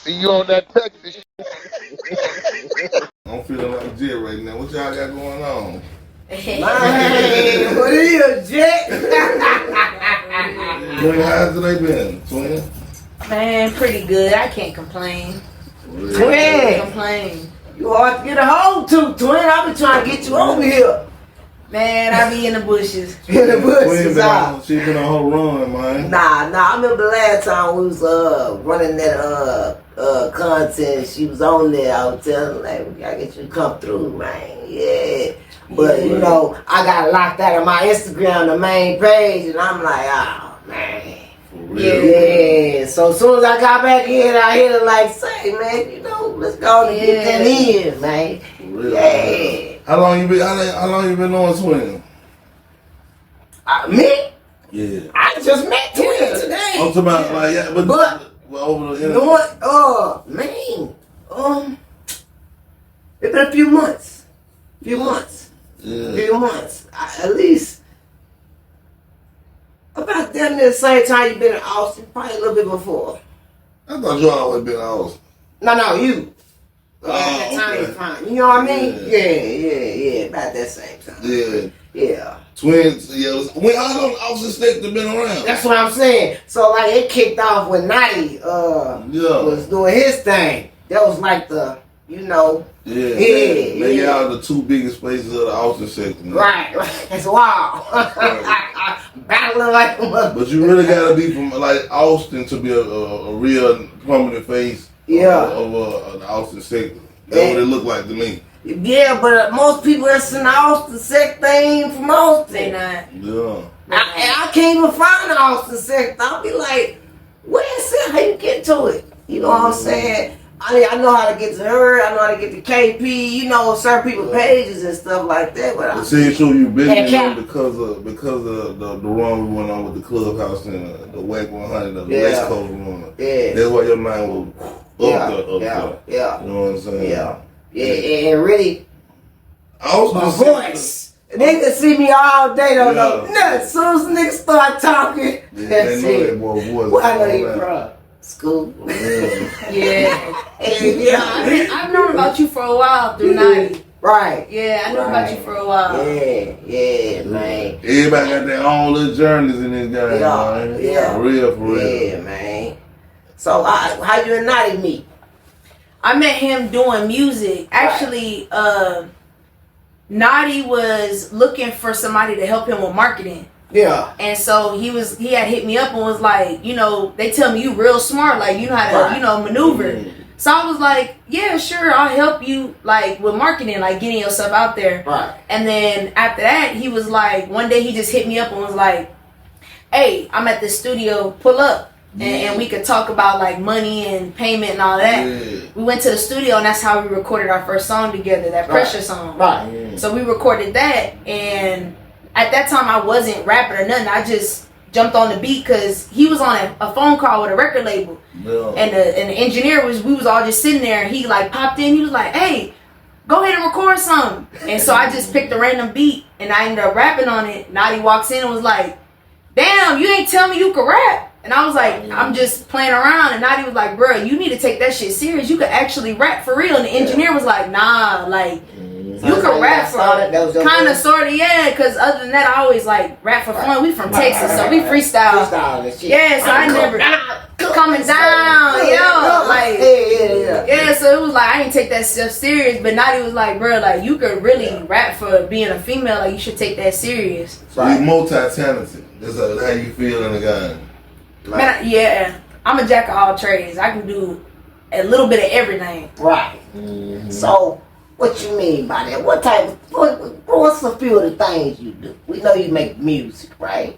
See you on that Texas shit. I'm feeling like Jet right now. What y'all got going on? Man, what is Jet? Twin, how's today been, Twin? Man, pretty good. I can't complain. Twin! Can't complain. You hard to get a hold to, Twin. I've been trying to get you over here. Man, I be in the bushes. In the bushes, She been on her run, man. Nah, I remember the last time we was running that content. She was on there. I was telling her, like, we gotta get you to come through, man. Yeah. But you know, I got locked out of my Instagram, the main page, and I'm like, oh man. Yeah. So as soon as I got back in, I hear her like say, man, you know, let's go and get that in, man. Yeah. How long you been on Twin? Me? Yeah. I just met Twin today. I'm talking about like but over the internet. Man, it's been a few months. Yeah. At least about damn near the same time you been in Austin, probably a little bit before. I thought you always been in Austin. No, you. At that time, you know what I mean? Yeah, about that same time. Yeah. Twins, when how long Austin State have been around? That's what I'm saying. So like it kicked off when Naughty was doing his thing. That was like the, you know. They are the two biggest places of the Austin sector. Right. It's wild. Battling like a mother. But you really gotta be from like Austin to be a real prominent face of the Austin sector. That's what it look like to me. Yeah, but most people that's in the Austin sector ain't from Austin. They not. Yeah. And I can't even find the Austin sector. I'll be like, where's it? How you get to it? You know what I'm saying? I know how to get to her. I know how to get to KP. You know certain people's pages and stuff like that. But see, so you been there because of the run we went on with the Clubhouse and the WAC 100, the West Coast run. Yeah, that's why your mind was up there. Yeah. You know what I'm saying? Yeah, and really, my voice. They can see me all day. Don't know. As soon as niggas start talking, that's it. Where I know you from? School. I've known about you for a while through Naughty. Right. Yeah, I know about you for a while. Yeah, man. Everybody got their own little journeys in this game, man. For real. Yeah, man. So how you and Naughty meet? I met him doing music. Actually, Naughty was looking for somebody to help him with marketing. Yeah. And so he had hit me up and was like, you know, they tell me you real smart, like you know how to, you know, maneuver. So I was like, yeah, sure, I'll help you like with marketing, like getting yourself out there. Right. And then after that, he was like, one day he just hit me up and was like, hey, I'm at the studio, pull up. And we could talk about like money and payment and all that. We went to the studio and that's how we recorded our first song together, that Pressure song. Right. So we recorded that, and at that time I wasn't rapping or nothing. I just jumped on the beat because he was on a phone call with a record label. And the engineer we was all just sitting there, and he like popped in. He was like, hey, go ahead and record something. And so I just picked a random beat and I ended up rapping on it. Naughty walks in and was like, damn, you ain't tell me you could rap. And I was like, I'm just playing around. And Naughty was like, bro, you need to take that shit serious. You could actually rap for real. And the engineer was like, nah, like, you could rap for kind of, sort of, yeah. Because other than that, I always like rap for fun. We from Texas, so we freestyle. Yeah, so I never coming down, like, yeah. So it was like I didn't take that stuff serious. But Naughty was like, bro, like you could really rap for being a female. Like you should take that serious. So you multi-talented. That's how you feel in the game. Man, I'm a jack of all trades. I can do a little bit of everything. Right. So, what you mean by that? What's a few of the things you do? We know you make music, right?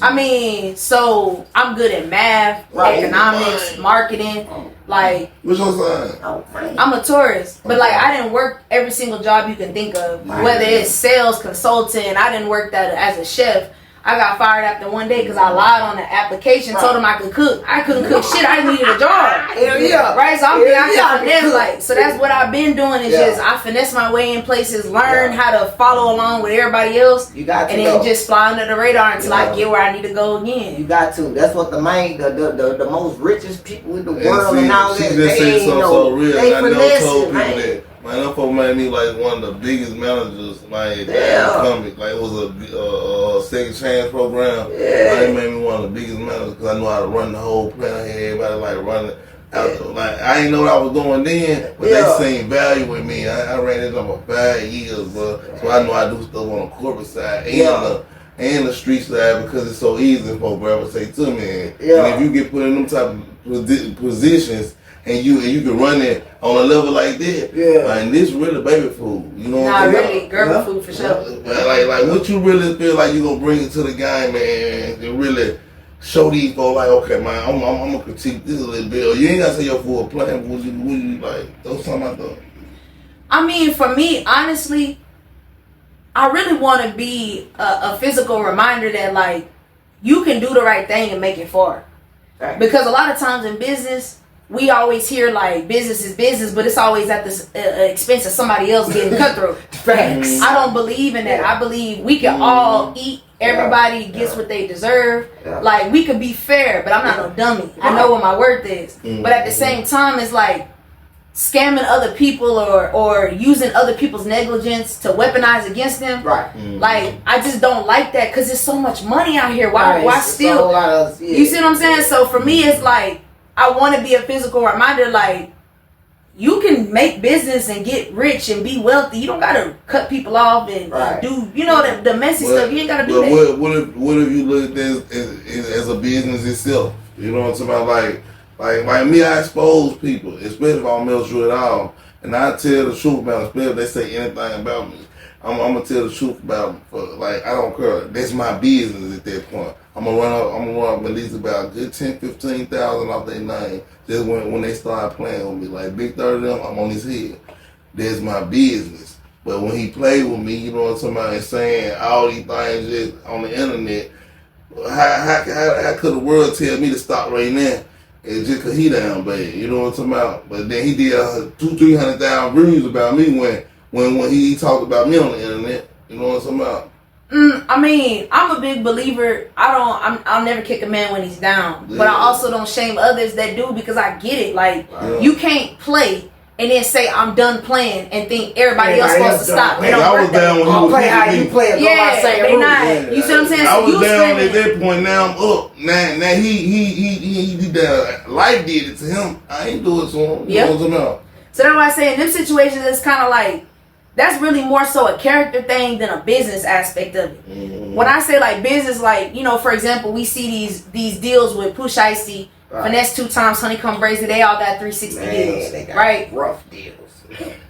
I mean, so I'm good at math, economics, marketing. Like, what's your sign? I'm a Taurus, but like I didn't work every single job you can think of. Whether it's sales, consultant, I didn't work that as a chef. I got fired after one day because I lied on the application, told them I could cook. I couldn't cook shit. I needed a job. Hell yeah. Right? So I'm thinking I can finesse, like, so that's what I've been doing is just I finesse my way in places, learn how to follow along with everybody else. You got to and then just fly under the radar until I get where I need to go again. You got to. That's what the most richest people in the world and all that. She just said something so real. They I never told people man. that. Man, that folks made me like one of the biggest managers, man. Like it was a second chance program. Yeah. It made me one of the biggest managers because I knew how to run the whole plan. Everybody like running out. Like I didn't know what I was doing then, but they seen value in me. I ran it for 5 years, bro. So I know I do stuff on the corporate side and the street side because it's so easy for brother say to me. And if you get put in them type of positions. And you can run it on a level like that. Like this really baby food. You know what I'm saying? Really, girl food for sure. Like what you really feel like you gonna bring it to the game, man, and really show these folks like, okay, man, I'm gonna critique this a little bit. Or you ain't gotta say your full plan. Would you like those something like that? I mean, for me, honestly, I really want to be a physical reminder that like you can do the right thing and make it far. Right. Because a lot of times in business, we always hear like business is business, but it's always at the expense of somebody else getting cutthroat. Facts. I don't believe in that. I believe we can all eat. Everybody gets what they deserve. Like we could be fair, but I'm not no dummy. I know what my worth is. But at the same time, it's like scamming other people or using other people's negligence to weaponize against them. Right. Like I just don't like that because there's so much money out here. Why still? You see what I'm saying? So for me, it's like. I want to be a physical reminder, like, you can make business and get rich and be wealthy. You don't got to cut people off and do, you know, the messy stuff. You ain't got to do that. What if you look at this as a business itself? You know what I'm talking about? Like me, I expose people, especially if I don't mess with it all. And I tell the truth about it, especially if they say anything about me. I'm going to tell the truth about them. Like, I don't care. That's my business at that point. I'm gonna run up at least about a good 10, 15,000 off their name just when they start playing with me. Like big 30 of them, I'm on his head. That's my business. But when he played with me, you know what I'm talking about, and saying all these things just on the internet, how could the world tell me to stop right now? It's just cause he down bad, you know what I'm talking about? But then he did 200,000-300,000 views about me when he talked about me on the internet. You know what I'm talking about? I mean, I'm a big believer. I'll never kick a man when he's down, but I also don't shame others that do because I get it. Like you can't play and then say I'm done playing and think everybody else supposed to stop. They don't I was down when you play how you play. They not. You see what I'm saying? I was down at that point. Now I'm up. Now he did that. Life did it to him. I ain't do it to him. You know what I'm talking about? So that's why I say in them situations it's kind of like. That's really more so a character thing than a business aspect of it. When I say like business, like, you know, for example, we see these deals with Push Icy, Finesse 2 times, Honeykomb Brazy, they all got 360 deals, they got right? Rough deals.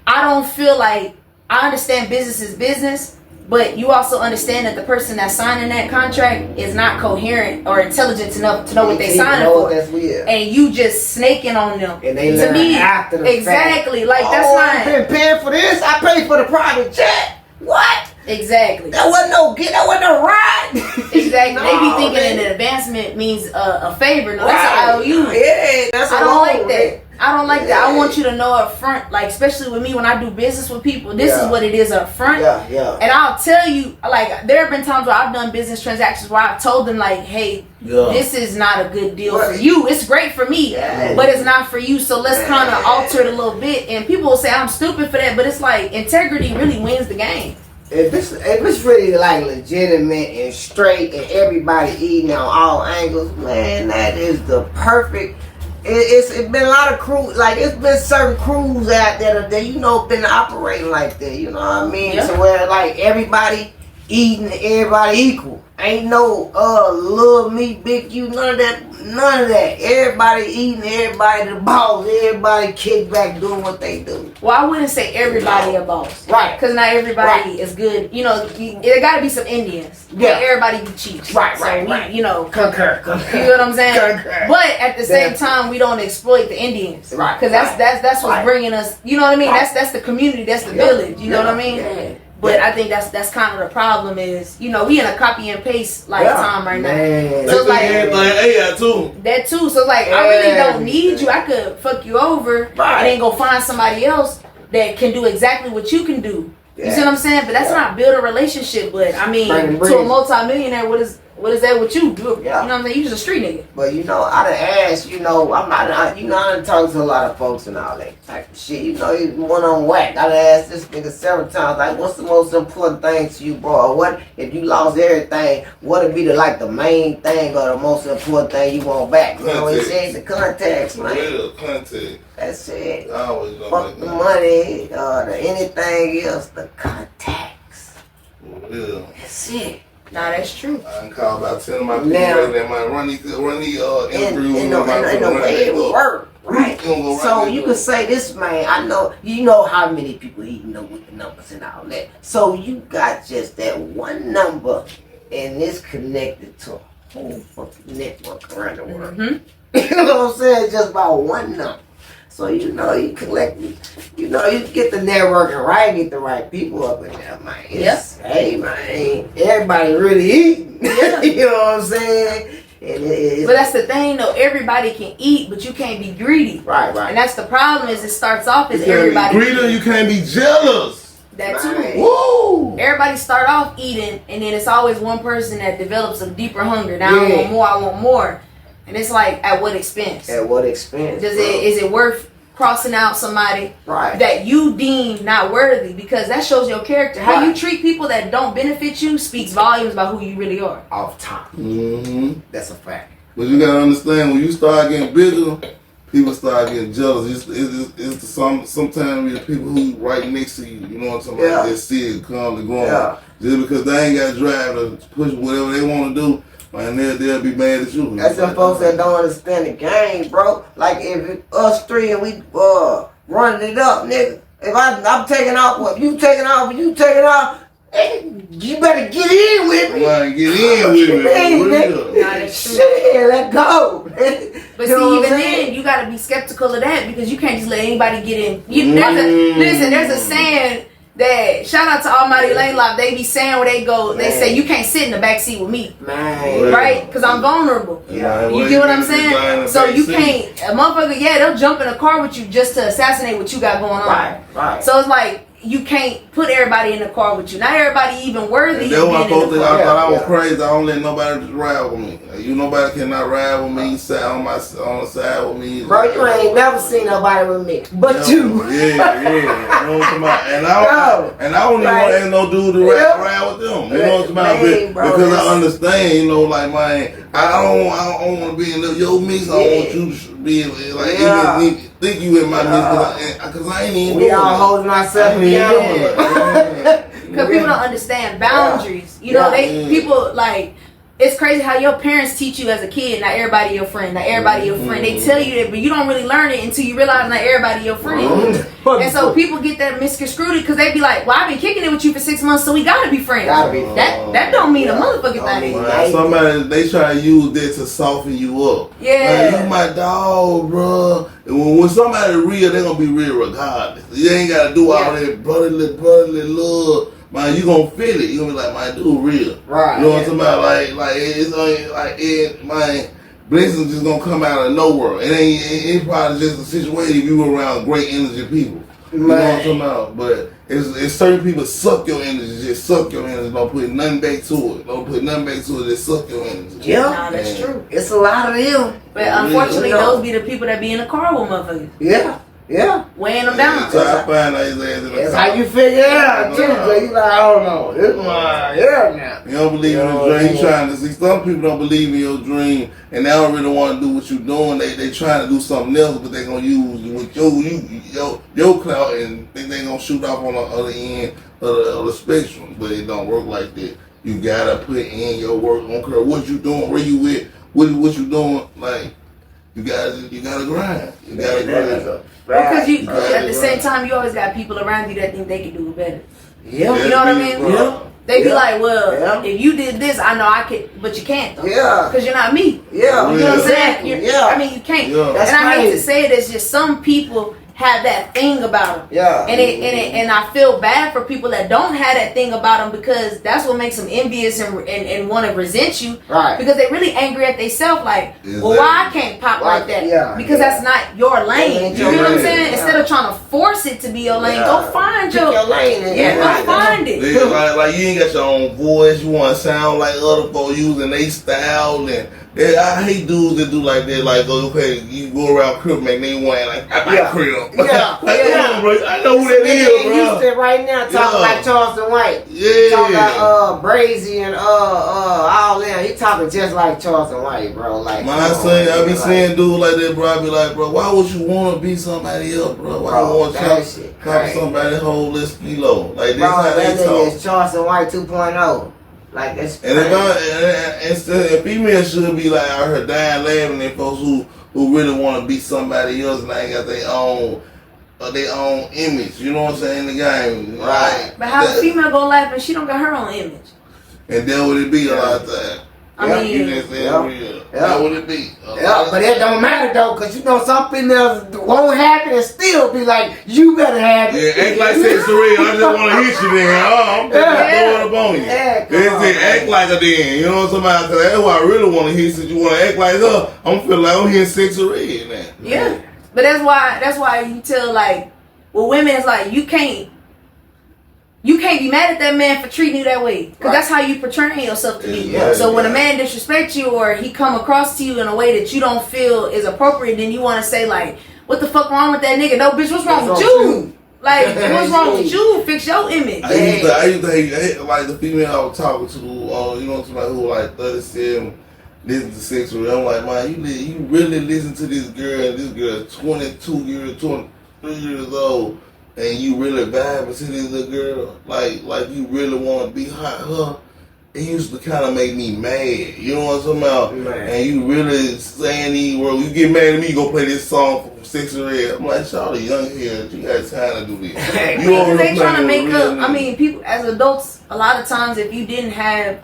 I don't feel like, I understand business is business, but you also understand that the person that's signing that contract is not coherent or intelligent enough to know what they signing for. And you just snaking on them. And they learn after the exactly. fact. Like that's not. I've been paying for this. I paid for the private jet. What? Exactly. That wasn't no ride. Exactly. No, they be thinking an advancement means a favor. No, that's an IOU. Yeah, that's I don't like that. I don't like that. I want you to know up front, like especially with me when I do business with people, this is what it is up front. And I'll tell you, like there have been times where I've done business transactions where I've told them like, hey, this is not a good deal for you. It's great for me, but it's not for you. So let's kind of alter it a little bit. And people will say I'm stupid for that, but it's like integrity really wins the game. If it's really like legitimate and straight and everybody eating on all angles, man, that is the perfect. It's been a lot of crews, like it's been certain crews out there that you know been operating like that. You know what I mean? So where like everybody eating, everybody equal. Ain't no little me, big you, none of that. Everybody eating, everybody the boss, everybody kick back doing what they do. Well, I wouldn't say everybody a boss. Right. Because not everybody is good. You know, there got to be some Indians. Yeah. Everybody be chiefs. Right. You know. Concur. You know what I'm saying? Concur. But at the same time, we don't exploit the Indians. Right. Because that's what's bringing us, you know what I mean? That's the community, that's the village. You know what I mean? But I think that's kind of the problem is, you know, we in a copy and paste time right now. So it's like AI too. That too. So it's like I really don't need you. I could fuck you over and then go find somebody else that can do exactly what you can do. You see what I'm saying? But that's not build a relationship. But I mean, to a multi-millionaire, what is that with you? You know what I'm saying? You just a street nigga. But you know, I done asked, you know, I done talked to a lot of folks and all that type of shit. You know, you one on whack. I done asked this nigga several times, like, what's the most important thing to you, bro? Or what if you lost everything? What would be the main thing or the most important thing you want back? You know, he said the contacts, man. Contact. That's it. I always fuck the money, the anything else, the contacts. Yeah. That's it. Nah, that's true. I can call about 10 of my people that might run these interviews. And the way it work, right? So you can say this, man, I know, you know how many people even know with the numbers and all that. So you got just that one number and it's connected to a whole fucking network around the world. Mm-hmm. You know what I'm saying? Just about one number. So you know you collect, you know you get the networking right, get the right people up in there, man. Hey man, everybody really eating. You know what I'm saying? But that's the thing though, everybody can eat, but you can't be greedy. Right. And that's the problem is it starts off as everybody greedy, you can't be jealous. That too. Woo! Everybody start off eating and then it's always one person that develops a deeper hunger. Now I want more. And it's like, at what expense? At what expense? Is it worth crossing out somebody that you deem not worthy? Because that shows your character. How you treat people that don't benefit you speaks volumes about who you really are. Off top. Mm-hmm. That's a fact. But you gotta understand, when you start getting bigger, people start getting jealous. Sometimes the people who right next to you, you know what I'm talking about? They see it calmly growing. Just because they ain't got drive to push whatever they want to do. Man, they'll be mad at you. That's the folks that don't understand the game, bro. Like if us three and we running it up, nigga. If I'm taking off, what you taking off, you taking off, hey, you better get in with me. Man, get in with me. Shit, let go. But see, even then, you gotta be skeptical of that because you can't just let anybody get in. There's a saying. That shout out to Almighty Lane Lock, they be saying where they go, they say you can't sit in the back seat with me, right? Because I'm vulnerable. You get what I'm saying? So you can't, a motherfucker, they'll jump in a car with you just to assassinate what you got going on. Right. So it's like you can't put everybody in the car with you. Not everybody even worthy. That's why I thought I was crazy. I don't let nobody just ride with me. Nobody cannot ride with me, sit on the side with me. Bro, you ain't never seen nobody with me, but you. You know what I'm talking about? And I don't even want to have no dude to ride with them. You know what I'm talking about? Because I understand, you know, like, man, I don't want to be in your mix. I don't want you to be like, even think you in my mix because I ain't even we all holding ourselves together. Because people don't understand boundaries. You know, people like. It's crazy how your parents teach you as a kid, not everybody your friend, not everybody your friend. They tell you that, but you don't really learn it until you realize not everybody your friend. And so people get that misconstrued because they be like, well, I've been kicking it with you for 6 months, so we gotta be friends. That don't mean a motherfucking thing. Somebody, they try to use that to soften you up. Yeah. Like, you my dog, bro. And when somebody real, they gonna be real regardless. You ain't gotta do all that brotherly love. Man, you gonna feel it. You gonna be like, man, dude, real. Right. You know what I'm talking about? Man, blessings just gonna come out of nowhere. It's probably just a situation if you were around great energy people. You know what I'm talking about? But it's certain people suck your energy, just suck your energy. Don't put nothing back to it. Just suck your energy. Yeah, nah, that's true. It's a lot of them. But unfortunately, those be the people that be in the car with motherfuckers. Yeah. Weighing them down. So I find out his ass in the That's car. how you figure it out, too. So you like, I don't know. This is my now. You don't believe in the dream. You trying to see. Some people don't believe in your dream, and they don't really want to do what you're doing. They trying to do something else, but they gonna use with your clout and think they gonna shoot off on the other end of the spectrum. But it don't work like that. You gotta put in your work. I don't care what you doing, where you with, what you doing. Like you gotta grind. You gotta grind. Because at the same time, you always got people around you that think they can do it better. Yeah. You know what I mean? Yeah. They be like, well, if you did this, I know I could, but you can't though. Yeah. Because you're not me. Yeah. You know what I'm saying? I mean, you can't. Yeah. And I hate to say it, it's just some people have that thing about them. Yeah. And I feel bad for people that don't have that thing about them, because that's what makes them envious and want to resent you. Right. Because they really angry at themselves. Like, well, why I can't pop like that? Yeah. Because that's not your lane. You know what I'm saying? Instead of trying to force it to be your lane, go find your lane. Go find it. Yeah, like you ain't got your own voice. You want to sound like other folks using they style, and I hate dudes that do like that. Like, okay, you go around crib, man, they want like I like crib. Yeah, like, yeah. Bro, I know who that is, bro. Houston right now talking like Charleston White. Yeah, talking about Brazy and all them. He talking just like Charleston White, bro. Like my son, I be seeing dudes like that, bro. I be like, bro, why would you want to be somebody else, bro? Why you want to copy somebody whole list kilo? Like this, bro, how they that talk. is Charleston White 2.0. Like that's. And if females should be like out here dying laughing at folks who really want to be somebody else and ain't got their own image. You know what I'm saying? In the game, right? But how a female gonna laugh and she don't got her own image? And that would it be a lot of time. I mean, you just saying real. That would it be. But it don't matter though, cause you know some females won't happen and still be like, you better have it. Yeah, act like sex real. I just want to hit you then. I'm throwing it up on you. They act like a then. You know what I'm talking about? Cause that's what I really want to hear. Since you want to act like her, I'm feeling like I'm hearing sex real now. Yeah, but that's why you tell like, well, women is like you can't be mad at that man for treating you that way, because that's how you portray yourself to be. So when a man disrespects you or he come across to you in a way that you don't feel is appropriate, then you want to say like, what the fuck wrong with that nigga? No, bitch, what's wrong with you? Like, what's wrong with you? Fix your image. I used to hate like the female I was talking to, you know, somebody who was like 37, listen to sex with. I'm like, man, you really listen to this girl, and this girl is 23 years old. And you really vibing to this little girl, like you really want to be her. It used to kind of make me mad. You know what I'm talking about? Man. And you really saying these words. You get mad at me, you go play this song from 6 or 8. I'm like, Charlie, young here, you got time to do this. You know they trying to make up. I mean, people as adults, a lot of times, if you didn't have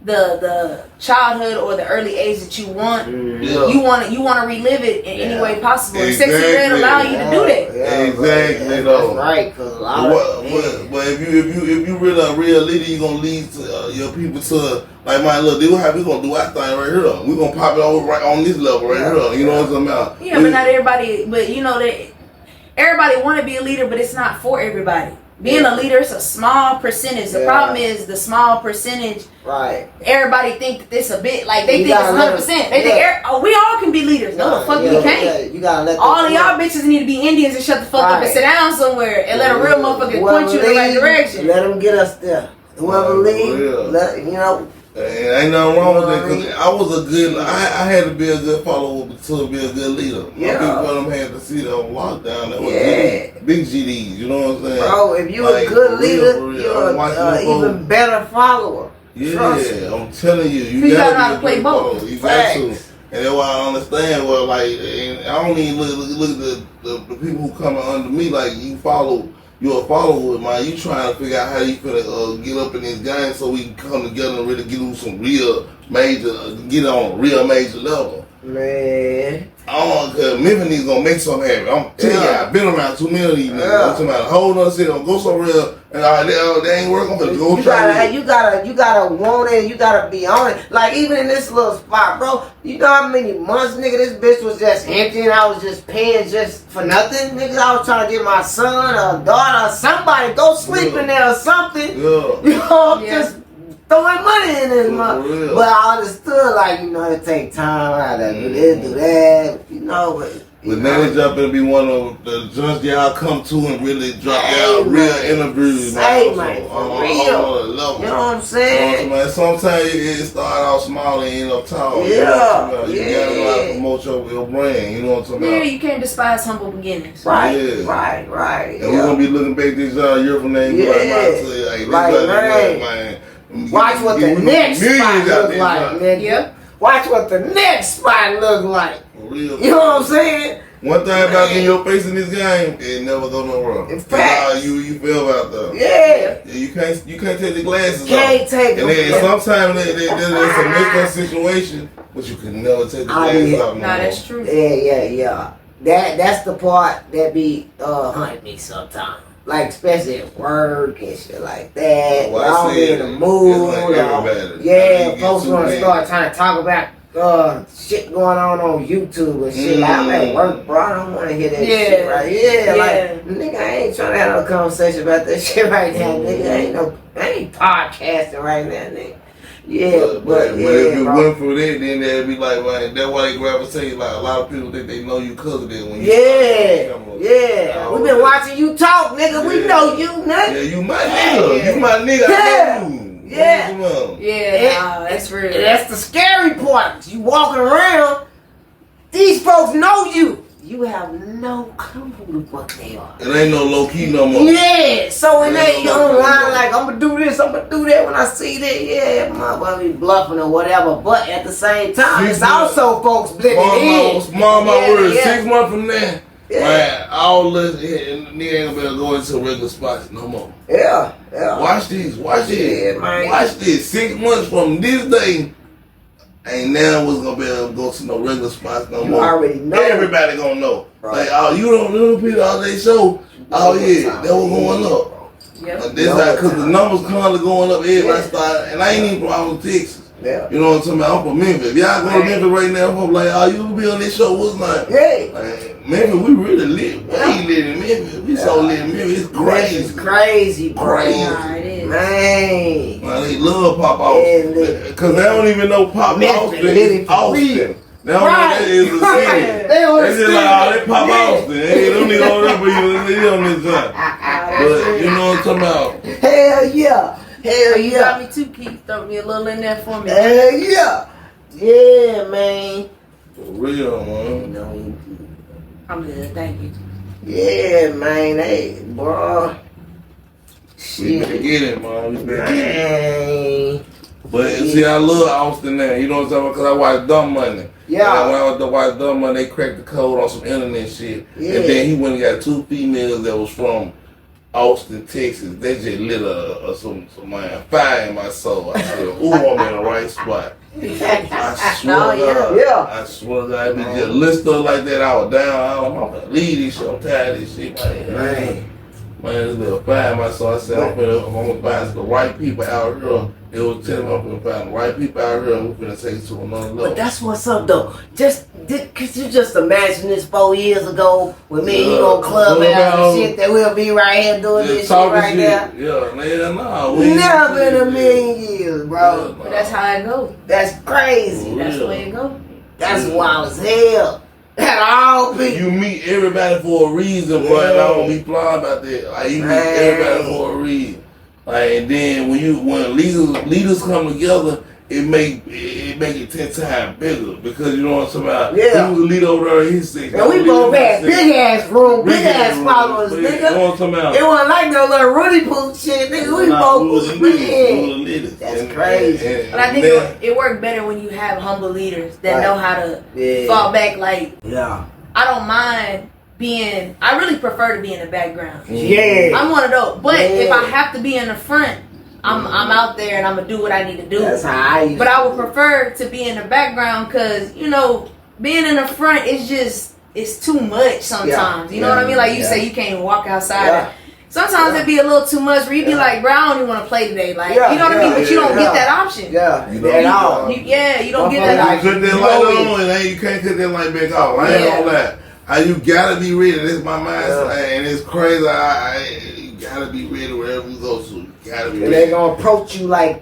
the childhood or the early age that you want, you want to relive it in any way possible. Exactly. And Sexy Red allow you to do that. Exactly, though. That's right. Cause but if you really a real leader, you gonna lead your people to like, man, look, we gonna do our thing right here. We gonna pop it over right on this level right here. You know what I'm talking about? Yeah, but not everybody. But you know that everybody want to be a leader, but it's not for everybody. Being a leader is a small percentage. The problem is the small percentage. Right. Everybody think that this a bit like they think it's 100%. They think we all can be leaders. No, the fuck we can't. You gotta let all of y'all bitches need to be Indians and shut the fuck up and sit down somewhere and let a real motherfucker point you in the right direction. Let them get us there. Whoever leads, you know. Ain't nothing wrong with that, because I was a good. I had to be a good follower to be a good leader. Yeah. People had to see the lockdown. That was big GDs. You know what I'm saying? Bro, if you like, a good leader, you're an even better follower. Yeah, I'm telling you, you gotta know how to play both. You got to. And that's why I understand. Well, like, and I don't even look at the people who come under me like you follow. You're a follower, man. You trying to figure out how you finna get up in this game so we can come together and really get on some real major, get on a real major level. Man. Cause Memphis gonna make something happen. I'm telling you, I've been around too many of these niggas. I'm talking about a whole nother city. Go somewhere and they ain't working. I'm gonna go try. You gotta want it. You gotta be on it. Like even in this little spot, bro. You know how many months, nigga, this bitch was just empty and I was just paying just for nothing, nigga. I was trying to get my son or daughter or somebody go sleep in there or something. Yeah. You know, just throwing money in this month. But I understood, like, you know, it take time. I gotta do this, do that, you know. But now they jump in to be one of the joints y'all come to and really drop y'all real interviews. Hey, man, for real. You know what I'm saying? Sometimes it start out small and end up tall. Yeah. You gotta know how to promote your brand. You know what I'm talking about? Yeah, you can't despise humble beginnings. Right, right. And we're gonna be looking back this year from now and be man. Watch what the next spot look like, nigga. Watch what the next spot look like. You know what I'm saying? One thing about getting your face in this game, it never go no wrong. In fact, you feel about that. Yeah. You can't take the glasses off. Can't take them. And then sometimes there's a make-up situation, but you can never take the glasses off. No, that's true. Yeah. that's the part that be hunting me sometimes. Like especially at work and shit like that. Well, I'm in the mood. Folks want to start trying to talk about shit going on YouTube and shit. Like, I'm at work, bro. I don't want to hear that shit right. Like nigga, I ain't trying to have no conversation about that shit right now, nigga. I ain't podcasting right now, nigga. But if it went for that, then they'd be like, man, that's why they gravitate. Like a lot of people think they know you because of that. When you we been watching you talk, nigga. We know you, nigga. Yeah, you my nigga. You my nigga. I know you. That's real. That's the scary part. You walking around, these folks know you. You have no clue who the fuck they are. It ain't no low key no more. Yeah, so when they online like, I'm gonna do this, I'm gonna do that, when I see that, motherfucker be bluffing or whatever, but at the same time, it's also folks blending in. Small my words, 6 months from now, man, all this, nigga ain't gonna be able to go into regular spots no more. Watch this. Watch this. 6 months from this day, ain't now was gonna be able to go to no regular spots no more. You already know. Everybody gonna know. Right. Like, you don't know people all they show. That was going up. This because the numbers constantly going up. Everybody started, and I ain't even from Texas. You know what I'm talking about? I'm from Memphis. If y'all go to Memphis right now, I'm like, you be on this show, what's like? Like, Memphis, we really lit. We ain't lit in Memphis. We so lit in Memphis. It's crazy. It's crazy, bro. Man. They love Pop Austin. Because they don't even know Pop Austin is Austin. They don't know that is a city. They just like, they Pop Austin. They don't need all that, but you on this time. But you know what I'm talking about? Hell yeah. You got me too, Keith. Throw me a little in there for me. Hell yeah. Yeah, man. For real, man. I'm good, thank you. Yeah, man. Hey, bro. We better get it, man. We better get it. But see, I love Austin now. You know what I'm talking about? Because I watch Dumb Money. Yeah. And when I was to watch Dumb Money, they cracked the code on some internet shit. And then he went and got 2 females that was from Austin, Texas. They just lit some fire in my soul. I said, ooh, I'm in the right spot. I swear to God. I swear to God. If it just lit stuff like that, I was down. I'm gonna leave this shit. I'm tired of this shit, man. Man, there's a little fire in my soul. I said, I'm gonna find the right people out here. It was telling me I'm gonna find the right people out here and we're gonna take it to another level. But that's what's up though. Could you just imagine this 4 years ago with me and you on Clubhouse and shit that we'll be right here doing this shit right now? Never in a million years, bro. But that's how it goes. That's crazy. That's the way it goes. That's wild as hell. That all be. You meet everybody for a reason, bro. And I don't be blind about that. Like, you meet everybody for a reason. Like, and then when leaders come together, it make it 10 times bigger because you know what I'm talking about. He was a leader over there in his section. And we both had big ass room, big ass followers, nigga. You know what I'm talking about? It wasn't like no little Rudy Poop shit, nigga. We both was big. That's crazy. But I think it worked better when you have humble leaders that know how to fall back. Like, I don't mind I really prefer to be in the background. I'm one of those. But if I have to be in the front, I'm out there and I'm gonna do what I need to do. That's how I used But I would prefer to be in the background because, you know, being in the front is it's too much sometimes. You know what I mean? Like you say, you can't even walk outside. Sometimes it'd be a little too much where you'd be like, bro, I don't even want to play today. Like, you know what I mean? But you don't get that option. You don't get that option. You cut that light on and you can't cut that light back off. I ain't gonna lie. You gotta be ready. That's my mindset, and it's crazy. You gotta be ready wherever you go. So you gotta be ready. And they're gonna approach you like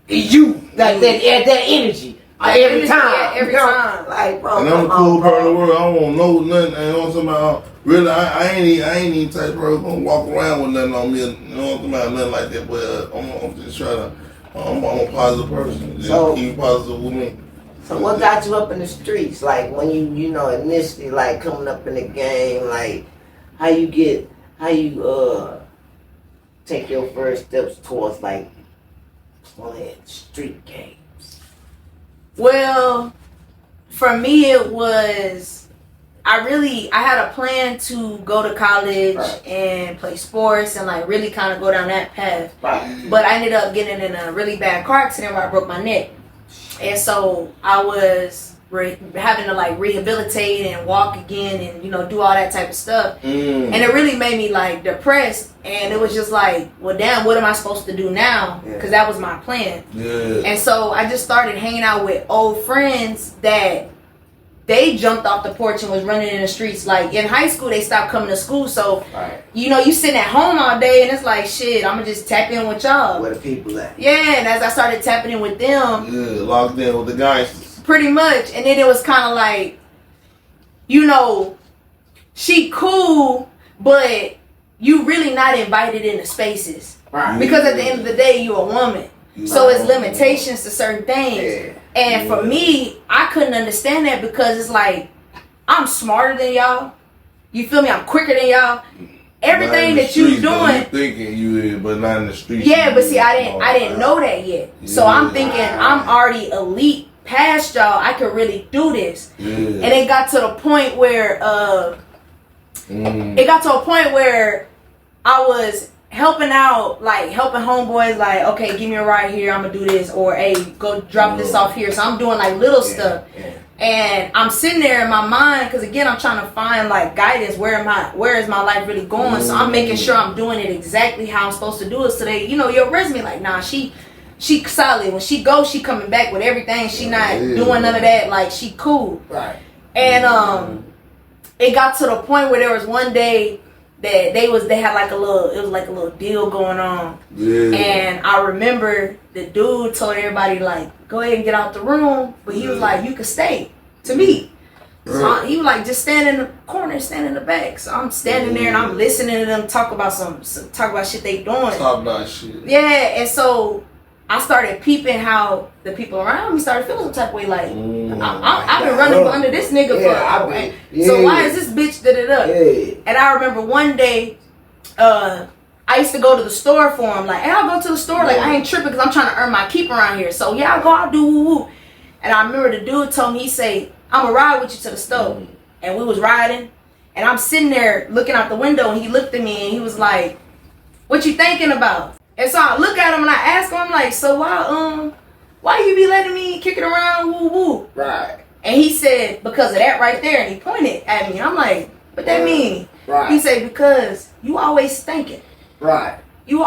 that energy every time. Every time. Like, bro, and I'm a cool person in the world. I don't want no nothing. I don't about really. I ain't even type of person gonna walk around with nothing on me. You know what I'm about, nothing like that. But I'm just trying to. I'm a positive person. Just keep positive with me. So what got you up in the streets? Like when you know initially like coming up in the game, like how you take your first steps towards like playing street games? Well, for me it was I had a plan to go to college and play sports and like really kind of go down that path. But I ended up getting in a really bad car accident where I broke my neck. And so I was having to like rehabilitate and walk again and do all that type of stuff. And it really made me like depressed, and it was just like, well damn, what am I supposed to do now? Because that was my plan. And so I just started hanging out with old friends that they jumped off the porch and was running in the streets. Like in high school they stopped coming to school, so you sitting at home all day and it's like, shit, I'm gonna just tap in with y'all. Where the people at? Yeah, and as I started tapping in with them, locked in with the guys. Pretty much. And then it was kind of like, she cool, but you really not invited into spaces. Right. Because at the end of the day, you a woman. So it's limitations to certain things. And for me, I couldn't understand that because it's like, I'm smarter than y'all. You feel me? I'm quicker than y'all. Everything that you doing, you thinking you is, but not in the streets. Yeah, but see, I didn't know that yet. So I'm thinking I'm already elite past y'all. I could really do this. And it got to the point where I was helping out, like helping homeboys, like, okay, give me a ride here, I'm gonna do this, or hey, go drop this off here. So I'm doing like little stuff. And I'm sitting there in my mind, because again, I'm trying to find like guidance. Where is my life really going? So I'm making sure I'm doing it exactly how I'm supposed to do it. So they, your resume, like, nah, she solid. When she goes, she coming back with everything. She not doing none of that. Like, she cool. Right. And it got to the point where there was one day that they had like a little deal going on. And I remember the dude told everybody like, go ahead and get out the room, but he was like, you could stay to me. So he was like, just stand in the corner, stand in the back. So I'm standing there and I'm listening to them talk about shit they doing. Talk about shit. Yeah, and so I started peeping how the people around me started feeling some type of way. Like, I've been running under this nigga for. So why is this bitch da-da-da? And I remember one day, I used to go to the store for him. Like, hey, I'll go to the store. Like, I ain't tripping because I'm trying to earn my keep around here. So yeah, I'll do woo-woo. And I remember the dude told me, he say, I'm gonna ride with you to the store. And we was riding. And I'm sitting there looking out the window, and he looked at me and he was like, what you thinking about? And so I look at him and I ask him, I'm like, so why you be letting me kick it around, woo woo? Right. And he said, because of that right there. And he pointed at me. I'm like, what that mean? Right. He said, because you always thinking. Right. Your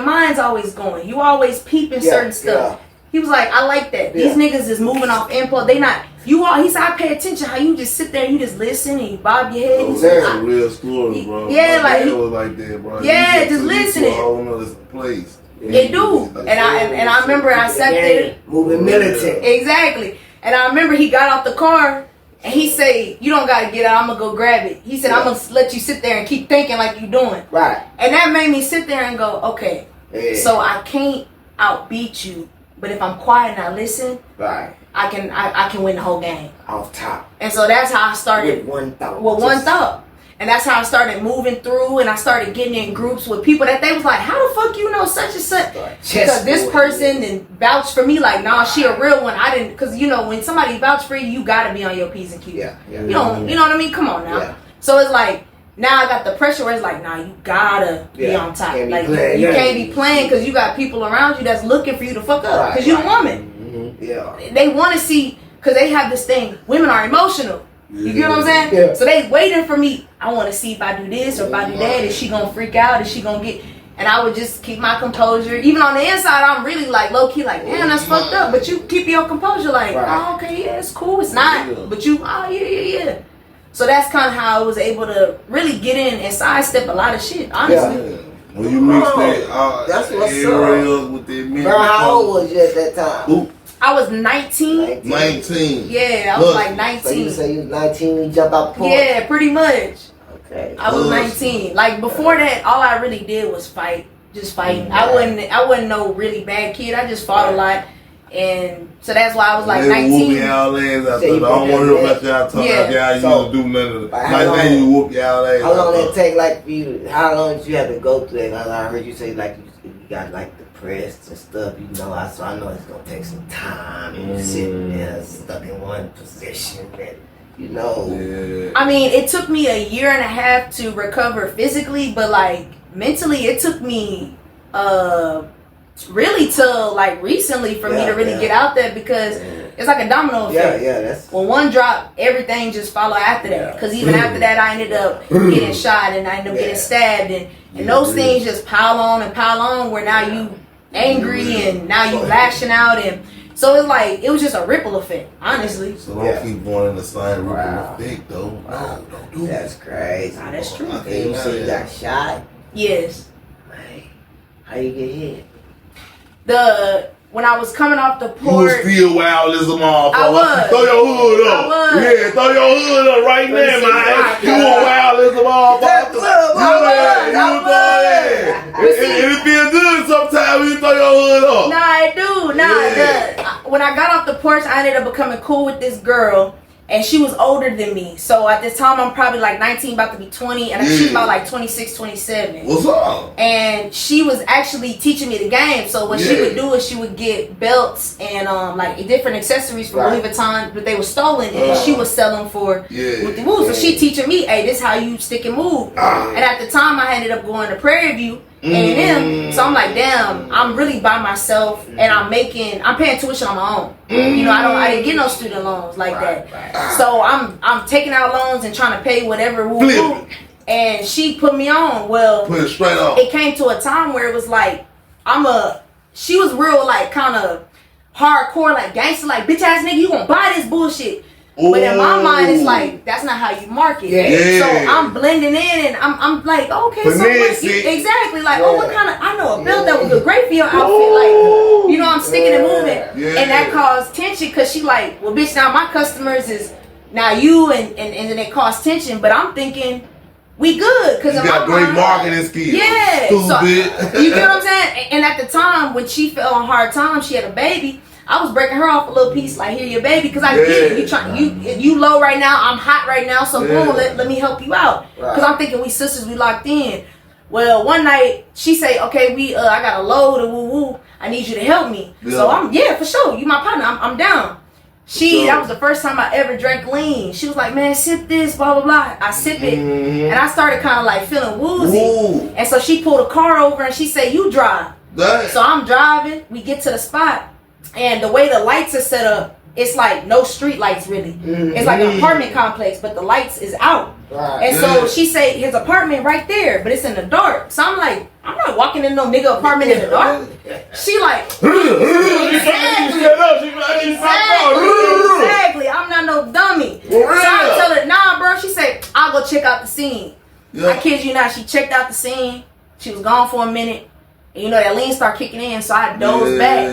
mind's always going. You always peeping certain stuff. Yeah. He was like, I like that. These niggas is moving off impulse. They not. He said, I pay attention how you just sit there and you just listen and you bob your head. That's a real story, bro. Yeah, like he was like that, bro. Yeah, just listening. A whole nother place. It do. And I remember I sat there. Moving militant. Exactly. And I remember he got out the car and he said, you don't got to get out. I'm going to go grab it. He said, I'm going to let you sit there and keep thinking like you doing. Right. And that made me sit there and go, okay. Yeah. So I can't outbeat you. But if I'm quiet and I listen, right, I can win the whole game. Off top. And so that's how I started. With one thought. One thought. And that's how I started moving through, and I started getting in groups with people that they was like, how the fuck you know such and such? Because this person and vouched for me like, nah, she a real one. I didn't, because when somebody vouch for you, you gotta be on your P's and Q's. Yeah. You know what I mean? Come on now. Yeah. So it's like, now I got the pressure where it's like, nah, you gotta be on top. Like, you can't be playing because you got people around you that's looking for you to fuck up because you're a woman. Yeah. They want to see, because they have this thing, women are emotional. You get what I'm saying? Yeah. So they waiting for me. I want to see if I do this or if I do that. Is she gonna freak out? Is she gonna get? And I would just keep my composure. Even on the inside, I'm really like low key, like, damn, that's fucked up. But you keep your composure, like, oh, okay, yeah, it's cool. It's not, but you, oh yeah. So that's kind of how I was able to really get in and sidestep a lot of shit. Honestly. Yeah. When you mix that, that's what's up. With that, bro, how old was you at that time? Ooh. I was 19. 19. Yeah, I was like 19. So you say you was 19 when you jumped out the porch? Yeah, pretty much. Okay. I was 19. Like before that, all I really did was fight. Just fighting. I wasn't no really bad kid. I just fought a lot. And so that's why I was like 19. Y'all ass. I don't want to hear about y'all talking about y'all used to do none of that. How long you whoop y'all ass. How long did it take like for you? How long did you have to go through that? I heard you say like you got like depressed and stuff. So I know it's gonna take some time. And you're sitting there stuck in one position and Yeah. I mean, it took me a year and a half to recover physically, but like mentally, it took me really till like recently for me to really get out there, because it's like a domino effect. Yeah, that's... When one drop, everything just follow after that. Because even after that, I ended up getting shot and I ended up getting stabbed. And those things just pile on where now you angry and now you lashing out. And so it's like, it was just a ripple effect, honestly. So don't keep going in the same ripple effect, though. No, don't do That's crazy. Nah, that's true. You say you got shot? Yes. Man, how you get hit? When I was coming off the porch, you was still wild as a motherfucker. I was. Throw your hood up. I was. Yeah, throw your hood up right there, man. You were wild as a motherfucker. I was. And it feel good sometimes when you throw your hood up. Nah, it do. When I got off the porch, I ended up becoming cool with this girl. And she was older than me. So at this time, I'm probably like 19, about to be 20. And she's about like 26, 27. What's up? And she was actually teaching me the game. So what she would do is she would get belts and like different accessories from Louis Vuitton, but they were stolen. And she was selling for with the moves. So she teaching me, hey, this is how you stick and move. And at the time, I ended up going to Prairie View. A&M, so I'm like, damn, I'm really by myself, and I'm paying tuition on my own. You know, I didn't get no student loans like that. So I'm taking out loans and trying to pay whatever. And she put me on. Well, put it straight on. It came to a time where it was like, she was real like kind of hardcore, like gangster, like bitch ass nigga, you gonna buy this bullshit. Ooh. But in my mind, it's like, that's not how you market. So I'm blending in and I'm like, okay, so exactly. Like, what kind of, I know a belt that would look great for your outfit. Like, you know, I'm sticking and moving. And that caused tension because she like, well, bitch, now my customers is now you and then it caused tension. But I'm thinking, we good. Because you got great marketing skills. Yeah. So, you get what I'm saying? And at the time, when she fell on hard times, she had a baby. I was breaking her off a little piece, like, here, your baby, because I get it. You low right now, I'm hot right now, so boom, let me help you out. Because I'm thinking we sisters, we locked in. Well, one night, she say, okay, I got a load of woo-woo. I need you to help me. So I'm, for sure, you my partner, I'm down. That was the first time I ever drank lean. She was like, man, sip this, blah, blah, blah. I sip it, and I started kind of like feeling woozy. And so she pulled a car over, and she said, you drive. So I'm driving, we get to the spot. And the way the lights are set up, it's like no street lights really. It's like an apartment complex, but the lights is out. And so she say his apartment right there, but it's in the dark. So I'm like, I'm not walking in no nigga apartment in the dark. She like, exactly. I'm not no dummy. So I tell her, nah, bro. She say, I'll go check out the scene. I kid you not. She checked out the scene. She was gone for a minute. And you know, that lean start kicking in, so I dozed back.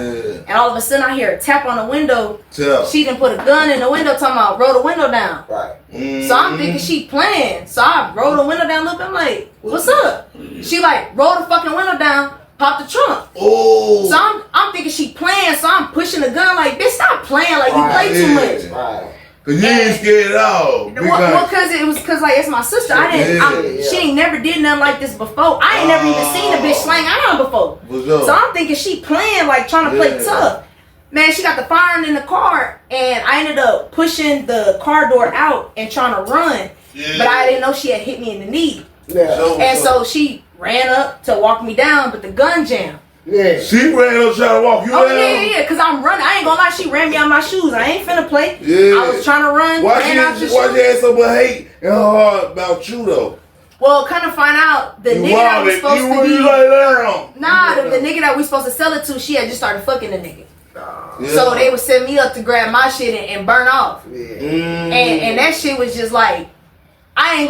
And all of a sudden, I hear a tap on the window. She done put a gun in the window, talking about roll the window down. So I'm thinking she playing. So I roll the window down, look, I'm like, what's up? She like, roll the fucking window down, pop the trunk. So I'm thinking she playing, so I'm pushing the gun like, bitch, stop playing, like, you play too much. Cause you ain't scared at all. Well, cause like it's my sister. She ain't never did nothing like this before. I ain't never even seen a bitch slang iron before. So I'm thinking she playing like trying to play tough. Man, she got the firing in the car, and I ended up pushing the car door out and trying to run. But I didn't know she had hit me in the knee. And so she ran up to walk me down, but the gun jammed. She ran up trying to walk you down? Yeah, because I'm running. I ain't gonna lie, she ran me out my shoes. I ain't finna play. I was trying to run. Why she had so much hate in her heart about you, though? Well, kind of find out the nigga that we supposed to be. The nigga that we supposed to sell it to, she had just started fucking the nigga. So they would set me up to grab my shit and burn off. And that shit was just like, I ain't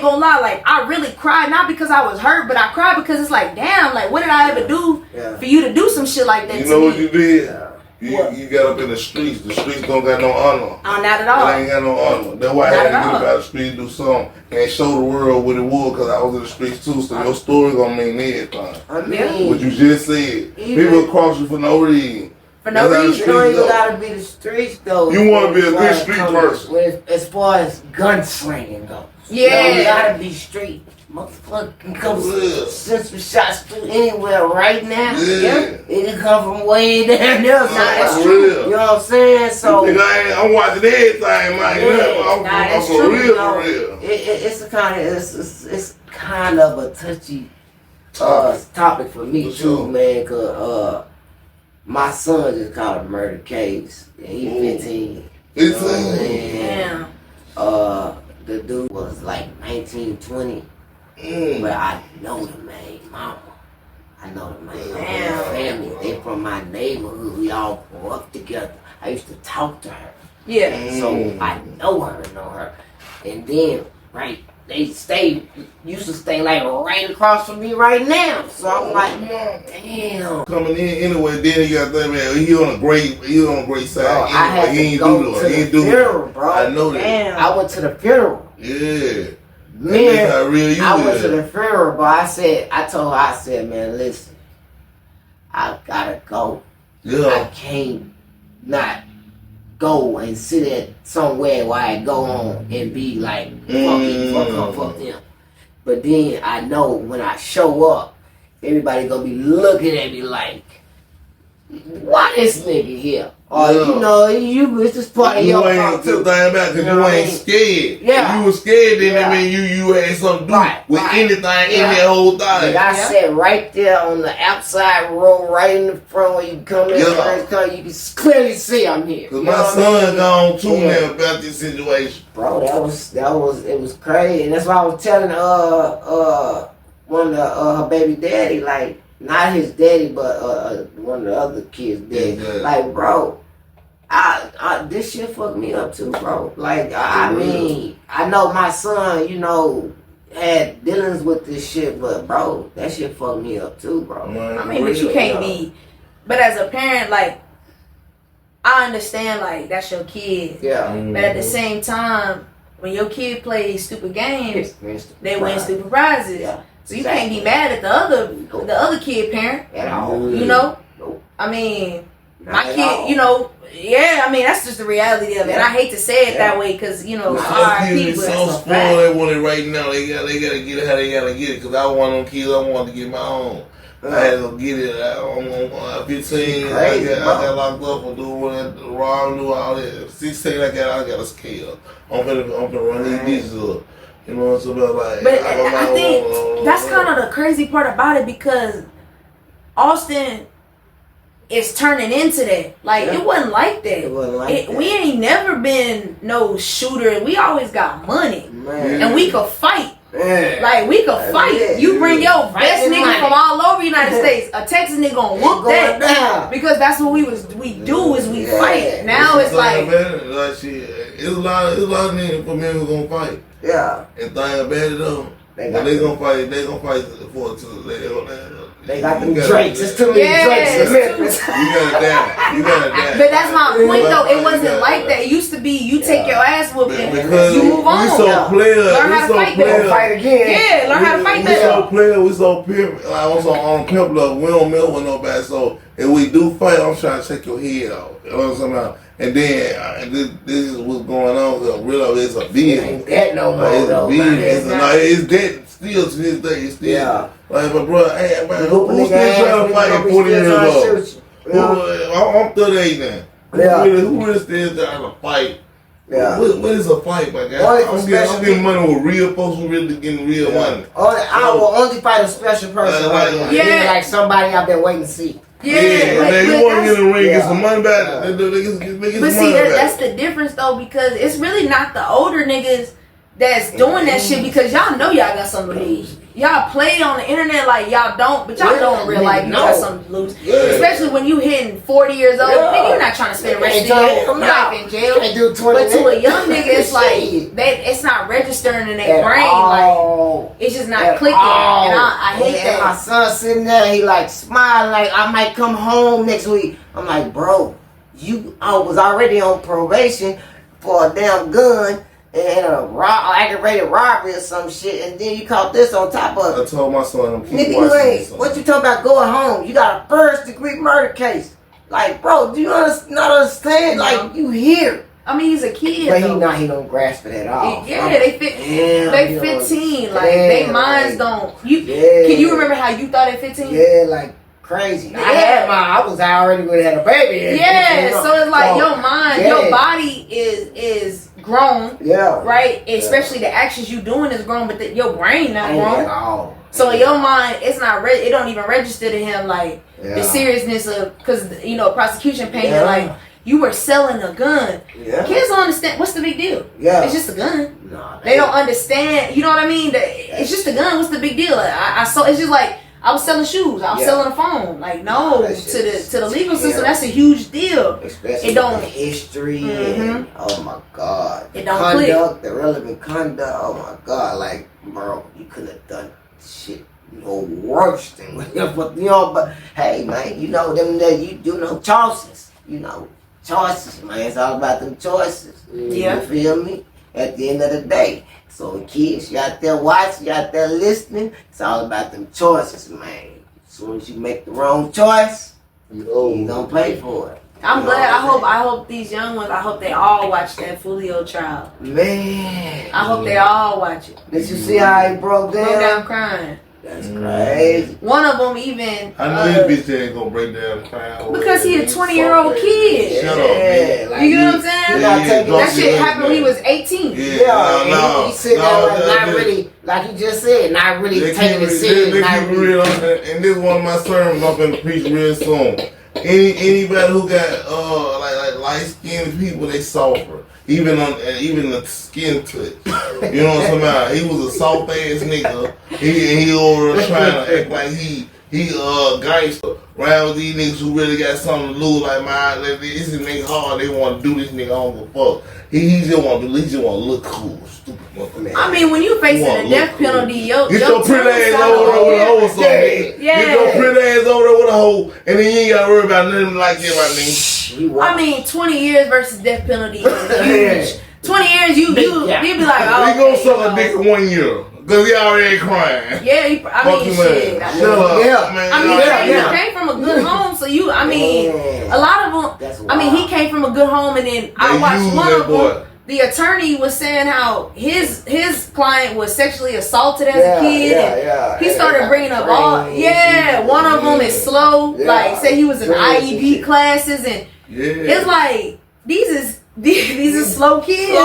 gonna lie, like I really cried, not because I was hurt, but I cried because it's like, damn, like what did I ever do for you to do some shit like that to me? You know what you did? You got up in the streets. The streets don't got no honor. Oh, not at all. It ain't got no honor. That's why I had to get about the streets, do something, and show the world what it was, because I was in the streets too, so your story gonna mean everything. What you just said. People cross you for no reason. For no reason. You don't even gotta be the streets though. You want to be a good street person. As far as gunslinging goes. You gotta be street. Motherfucking come since we shots through anywhere right now. It can come from way down there. That's true. You know what I'm saying? So I'm watching everything, man. I'm for real, for real. It's kind of a touchy topic for me too, man. Cause My son just caught a murder case. And he's 15. 15? Damn. The dude was like 19, 20. But I know the man, mama. I know the man. Family. They from my neighborhood. We all grew up together. I used to talk to her. Yeah. So I know her. And then, right, they used to stay like right across from me right now. So I'm like, damn. Coming in anyway, then you got that man. He on a great side. Bro, I had to go to the funeral, bro. I know that. Damn. I went to the funeral. Yeah. Man, how real you I went to the funeral, but I told her, I said, man, listen, I gotta go. Yeah. I can't not go and sit at somewhere where I go on and be like, fuck them. But then I know when I show up, everybody gonna be looking at me like, why this nigga here? Or it's just part of your fault too. Because you ain't scared. Yeah. If you was scared, then I mean you had something to do with anything in that whole thing. Like I sat right there on the outside row, right in the front where you come in, you can clearly see I'm here. Cause my son gone too now about this situation. Bro, it was crazy, and that's why I was telling one of her baby daddy, like not his daddy, but one of the other kids' daddy, like bro. This shit fucked me up too, bro. Like, I mean, I know my son, had dealings with this shit, but bro, that shit fucked me up too, bro. I mean, but you can't be. But as a parent, like, I understand, like, that's your kid. Yeah. But at the same time, when your kid plays stupid games, they win stupid prizes. Yeah. So you can't be mad at the other kid parent. At all. I mean, my kid, I mean, that's just the reality of it. And I hate to say it that way because, our kids are so spoiled, they want it right now. They gotta get it how they gotta get it. Because I want them kids, I want to get my own. I had to go get it. I'm 15. I got locked up for doing wrong, do all that. 16, I got a scale. I'm gonna run these dishes up. You know what I'm saying? Like, but I think that's kind of the crazy part about it because Austin is turning into that. Like, it wasn't like that. We ain't never been no shooter. We always got money. Man. And we could fight. Man. Like, we could fight. Yeah. You bring your best nigga from all over the United States. A Texas nigga gonna whoop that. Down. Because that's what we do is we fight. Now it's like it's a lot of niggas for men who gonna fight. Yeah. And thing about it though, they gonna fight for it. They got them drakes. It's too many drakes. You got it. But that's my point, though. It wasn't like that. It used to be you take your ass whooping, you move on. We so player. Learn how to fight better. Fight again. Yeah, learn how to fight better. We so pimp. Like also on pimp level, we don't mess with nobody. So if we do fight, I'm trying to take your head off. You know what I'm saying? And then this is what's going on. Real, it's a beating. Ain't that no more? It's a beating. It's that still to this day. It's still. Yeah. Like, but bro, hey, man, who's still trying to fight 40 years old? I'm 38 now. Who really still trying to fight? Yeah. What is a fight, my guy? I'm getting money with real folks who really getting real money. I will only fight a special person. Like somebody I've been waiting to see. Yeah, man, you want to get in the ring, get some money back. But see, that's the difference though, because it's really not the older niggas that's doing that shit because y'all know y'all got something to lose. Y'all play on the internet like y'all don't, but y'all don't in real life. You got something to lose. Yeah. Especially when you hitting 40 years old. Nigga, you're not trying to spend the rest of your life in jail. But to a young nigga, it's like, it's not registering in their brain. Like, it's just not clicking. And I hate that. My son sitting there, he like smiling like I might come home next week. I'm like, bro, I was already on probation for a damn gun and aggravated robbery or some shit, and then you caught this on top of it. I told my son, nigga, what you talking about going home? You got a first-degree murder case. Like, bro, do you not understand? Like, you here. I mean, he's a kid, but he don't grasp it at all. Yeah, they 15. Like, they minds don't. Can you remember how you thought at 15? Yeah, like crazy. Yeah. I already would have had a baby. Yeah, so it's like your mind, your body is grown. Yeah. Right? Especially the actions you doing is grown, but your brain not grown. At all. So in your mind, it's not. It don't even register to him like the seriousness of, because prosecution paying like you were selling a gun. Yeah. Kids don't understand what's the big deal. Yeah. It's just a gun. No, they don't understand. You know what I mean? It's just a gun. What's the big deal? I saw. It's just like I was selling shoes. I was selling a phone. Like no, to the legal system, that's a huge deal. Especially it don't history. And, oh my God. It don't conduct, the relevant conduct. Oh my God. Like bro, you could have done shit worse than but but hey man, them that you choices. Choices, man. It's all about them choices. Yeah. You feel me? At the end of the day. So kids, you out there watching, you out there listening, it's all about them choices, man. As soon as you make the wrong choice, you gonna pay for it. I'm glad. I hope these young ones. I hope they all watch that Foolio trial. Man, I hope they all watch it. Did you see how he broke down? Broke down crying. That's crazy. One of them even. I know this bitch ain't gonna break down crying. Because he a 20-year-old kid. Shut up, man. Like, you know what I'm saying? That shit happened when he was 18. Yeah, he said that not really, like you just said, not really taking it serious. And this one of my sermons I'm gonna preach real soon. Anybody who got like light skinned people, they suffer. Even the skin touch. You know what I'm saying? He was a soft ass nigga. He over trying to act like he gangster around with these niggas who really got something to lose. Like this is nigga hard. They want to do this nigga. I don't give a fuck. He just want to look cool. Stupid motherfucker. I mean, when you facing a death penalty, get your pretty ass over there with a hoe or something. Get your pretty ass over there with a hoe, and then you ain't gotta worry about nothing like that right now. I mean, 20 years versus death penalty is huge. 20 years, you be like, oh, we gonna suck a dick in 1 year. Cause he already crying. Yeah, shit. He came from a good home, so a lot of them. He came from a good home, and then I watched one of them. The attorney was saying how his client was sexually assaulted as a kid. He started bringing up one of them is slow. Like say he was in IED classes, and it's like these are slow kids,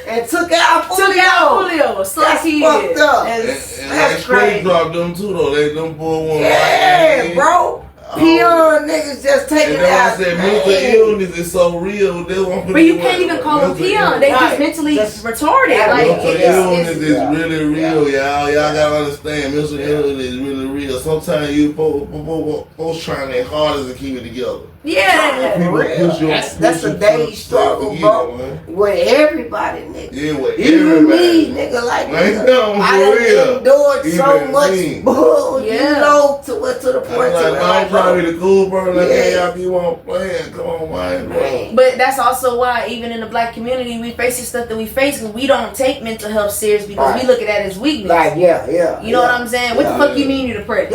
and took out Foolio. Slow that's kids. Fucked up. That's crazy. Dropped them too though. Them boy one. Yeah, bro. Peon niggas just taking it out. I said mental illness is so real. But you can't even call them peon. They just mentally retarded. Like mental illness is really real, y'all. Y'all gotta understand. Mental illness is really real. Sometimes you both trying their hardest to keep it together. Yeah, that's a daily struggle, bro. With everybody, nigga. Yeah, with even me, nigga. Like I done endured so much bull, to the point where I'm probably the cool bro. Like, hey, y'all keep on playing. Come on, man. But that's also why, even in the black community, we face the stuff that we face, and we don't take mental health serious because we look at that as weakness. Like, you know what I'm saying? What the fuck you mean you're depressed?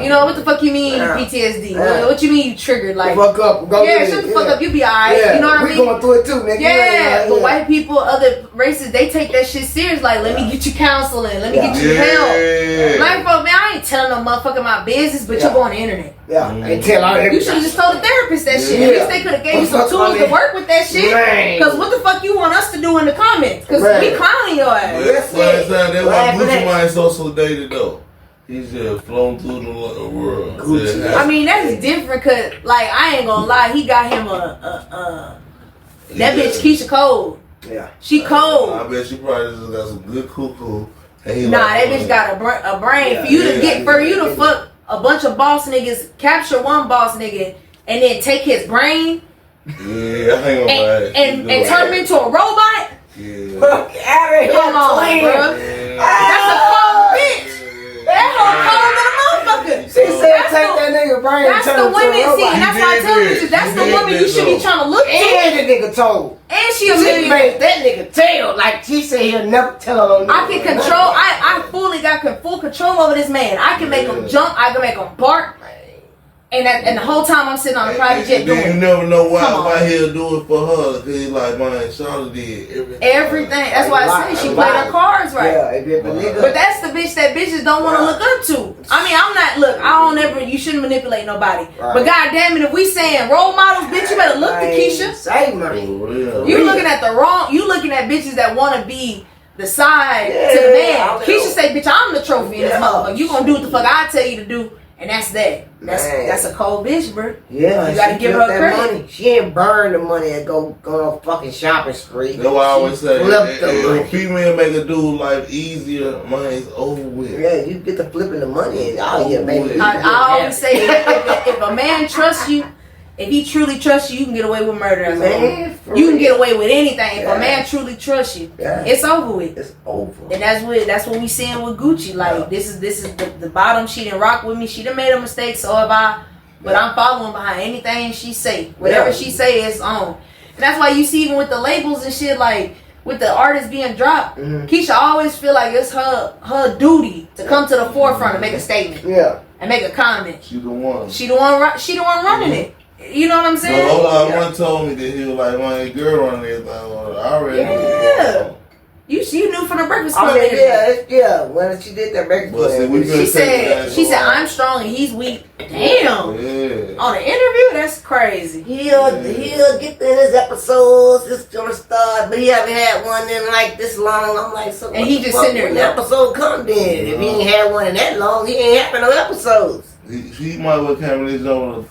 You know what the fuck you mean you PTSD? What you mean you triggered? Like. Up. Shut the fuck up. You be alright. You know what I mean? We going through it too, nigga. But white people, other races, they take that shit serious. Like, let me get you counseling. Let me get you help. Black folk, man, I ain't telling no motherfucker my business, but you go on the internet. And tell all everybody. You should have just told the therapist that shit. At least they could have gave you some tools to work with that shit. Because what the fuck you want us to do in the comments? Because we clowning your ass. That's why Gucci Mane so sedated though. He's just flown through the world. I mean, that's different because, like, I ain't gonna lie, he got him that bitch Keisha cold. Yeah. She cold. I bet she probably just got some good cuckoo. That bitch got a brain. For you to fuck a bunch of boss niggas, capture one boss nigga, and then take his brain. Yeah, I ain't gonna lie. And turn him into a robot. Yeah. Come on, bro. That's a cold bitch. That whole cold little motherfucker. She said take that nigga brain and turn him to a robot. And that's why I tell you, that's the woman you should be trying to look to. And the nigga told. And she made that nigga tell. Like she said he'll never tell on. I can control. I fully got full control over this man. I can make him jump. I can make him bark. And the whole time I'm sitting on a private jet doing it. You never know why he'll do it for her. Cause he's like, man, Charlotte did everything. That's why I say she played her cards right. Yeah, but that's the bitch that bitches don't want to look up to. I mean, I'm not. Look, I don't ever. You shouldn't manipulate nobody. Right. But goddamn it, if we saying role models, bitch, you better look to Keisha. Say money. You looking at the wrong. You looking at bitches that want to be the side to the man. Keisha say, bitch, I'm the trophy in this motherfucker. You gonna do what the fuck I tell you to do. And that's that. That's a cold bitch, bro. Yeah, you gotta give her credit. Money. She ain't burn the money and go on fucking shopping spree. That's why I always say, if a female make a dude life easier, money's over with. Yeah, you get to flipping the money and I always say, if a man trusts you, if he truly trusts you, you can get away with murder. You can get away with anything. If a man truly trusts you, it's over with. It's over. And that's what we seeing with Gucci. Like this is the bottom. She didn't rock with me. She done made a mistake. So have I. But I'm following behind anything she say. Whatever she say, it's on. And that's why you see even with the labels and shit, like with the artists being dropped, Keisha always feel like it's her duty to come to the forefront and make a statement. Yeah. And make a comment. She the one. She the one running it. You know what I'm saying? One told me that he was like, man, girl running everything. I already knew. You knew from the Breakfast Club. Yeah. When she did that Breakfast Club, she said, I'm strong and he's weak. Damn. Yeah. On an interview, that's crazy. He'll get to his episodes. It's gonna start, but he haven't had one in like this long. I'm like, so. And he just sitting there. The episode come then. If he ain't had one in that long, he ain't having no episodes. He might well came with his own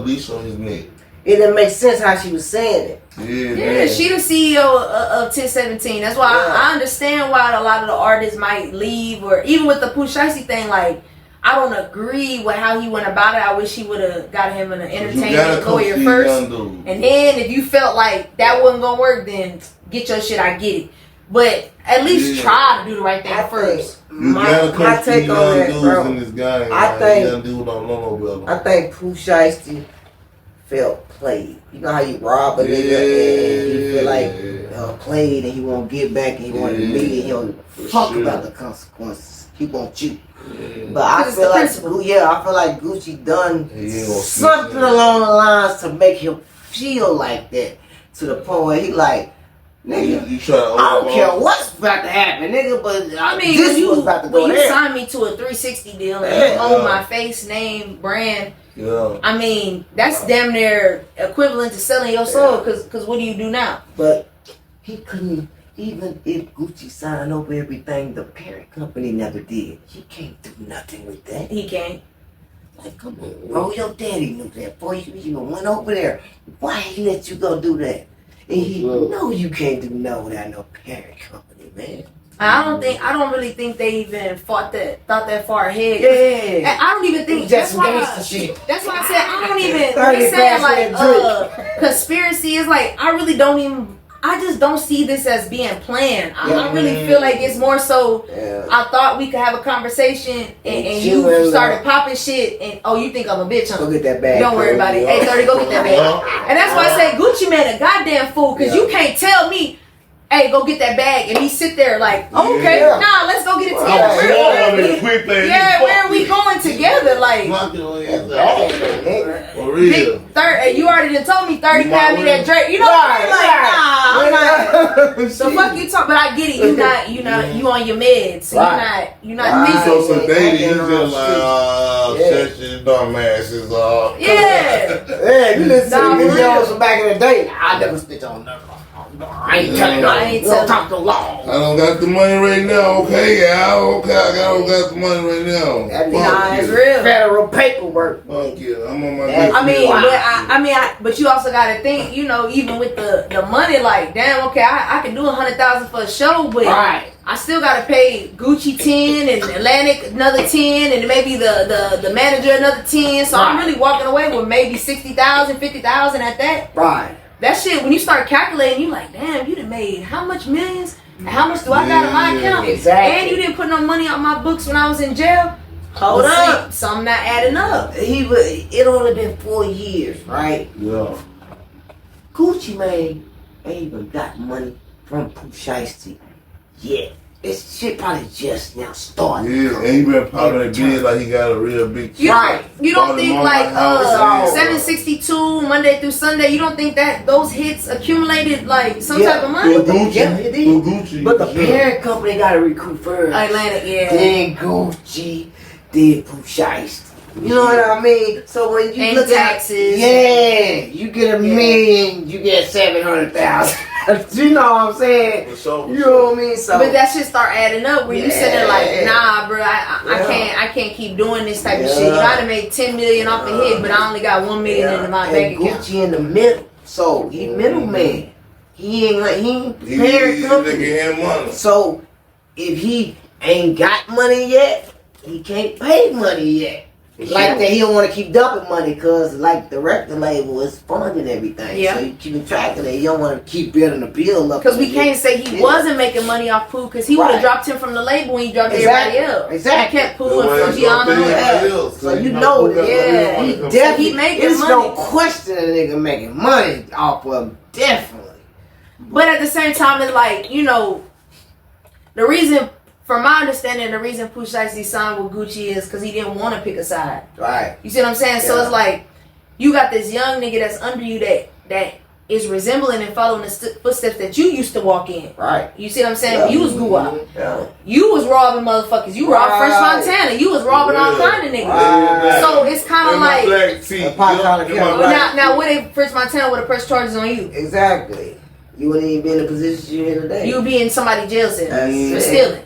leash on his neck. It didn't make sense how she was saying it. Yeah, she the CEO of 1017. That's why I understand why a lot of the artists might leave, or even with the Pooh Shiesty thing. Like, I don't agree with how he went about it. I wish he would have got him an entertainment lawyer first. And then if you felt like that wasn't gonna work, then get your shit. I get it. But at least try to do the right thing first. My take on that, bro. In this game, I think Pooh Shiesty felt played. You know how you rob a nigga and you feel like played and he won't get back and he want to meet it. He don't fuck about the consequences. He won't you. But I feel like Gucci done something along the lines to make him feel like that, to the point where he like, nigga, I don't care what's about to happen, nigga, but I mean, this was about to go there. You signed me to a 360 deal and you own my face, name, brand. Yeah. I mean, that's damn near equivalent to selling your soul, because what do you do now? But he couldn't, even if Gucci signed over everything, the parent company never did. He can't do nothing with that. He can't. Like, come on, bro, your daddy knew that. Boy, you even went over there. Why he let you go do that? And he know you can't do no without no parent company, man. I don't really think they even thought that far ahead. Yeah. And I don't even think that's why I said I don't even they saying like conspiracy is like I just don't see this as being planned. I really feel like it's more so I thought we could have a conversation and you started popping shit and you think I'm a bitch, huh? Go get that bag. Don't worry about it. Hey, 30, go get that bag. And that's why I say Gucci made a goddamn fool, because you can't tell me, hey, go get that bag, and he sit there like, okay, nah, let's go get it together. Where are we going together? Like, for real. You already done told me 30 had me that Drake. You know what I'm like, nah. So fuck you talk, but I get it. You on your meds, so you're not thinking. So sedated, you just like, shut your dumb asses off. Yeah, you listen to these videos from back in the day. I never snitch on nothing. I ain't telling you. I ain't talk to law. I don't got the money right now. Okay, I don't got the money right now. It's real. Federal paperwork. Fuck yeah, I'm on my. But you also gotta think, even with the money, like, damn, okay, I can do 100,000 for a show, but I still gotta pay Gucci 10 and Atlantic another 10 and maybe the manager another 10. So I'm really walking away with maybe 60,000, 50,000 at that. Right. That shit, when you start calculating, you like, damn, you done made how much millions? And how much do I got in my account? Exactly. And you didn't put no money on my books when I was in jail? Hold up. Something not adding up. It only been 4 years, right? Yeah. Gucci Mane ain't even got money from Pooh Shiesty yet. This shit probably just now starting. Yeah, and he been popping that big like he got a real big you, right. You don't think like 762 Monday through Sunday, you don't think that those hits accumulated like some type of money? Gucci. But the parent company got to recruit first. Atlantic, yeah. Then Gucci, then Pusha. You know what I mean? So when you and look taxes, at you get a million, you get 700,000. You know what I'm saying? You know what I mean? So, but that shit start adding up where you sitting there like, nah, bro, I can't keep doing this type of shit. You know, I done made 10 million off the hit, but I only got 1 million in my bank account. Gucci in the middle, so he middleman. He ain't parent company. Money. So if he ain't got money yet, he can't pay money yet. Like that, he don't want to keep dumping money because, like, the record label is funding everything. Yeah. So you keeping track of that. You don't want to keep building the bill up. Because we can't say he wasn't making money off Pooh because he would have dropped him from the label when he dropped everybody else. Exactly. He kept Pooh and Fujiano. So you know that. He definitely making there's money. no question a nigga making money off of him. Definitely. But at the same time, it's like, you know, the reason. From my understanding, the reason Pooh Shiesty signed with Gucci is because he didn't want to pick a side. Right. You see what I'm saying? Yeah. So it's like, you got this young nigga that's under you that is resembling and following the footsteps that you used to walk in. Right. You see what I'm saying? Yeah. You was Guwap. Yeah. You was robbing motherfuckers. You robbed Fresh Montana. You was robbing all kind of niggas. Right. So it's kind of like, now what if Fresh Montana would have pressed charges on you? Exactly. You wouldn't even be in the position you're in today. You would be in somebody's jail cell for stealing.